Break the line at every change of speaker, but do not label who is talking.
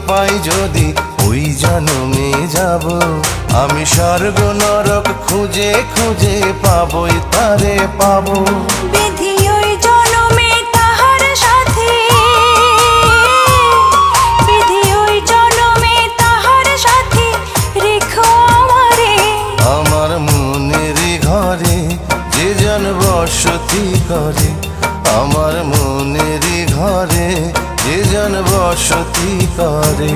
পাই যদি ওই জন্মে যাব। আমি স্বর্গ নরক খুঁজে খুঁজে পাবই তারে পাবো।
বিধি ওই জন্মে তাহার সাথে, বিধি ওই জন্মে তাহার সাথে রেখো আমারে।
আমার মনের ঘরে যে জন বসতি করে, আমার মনের ঘরে যে জন বসতি করে।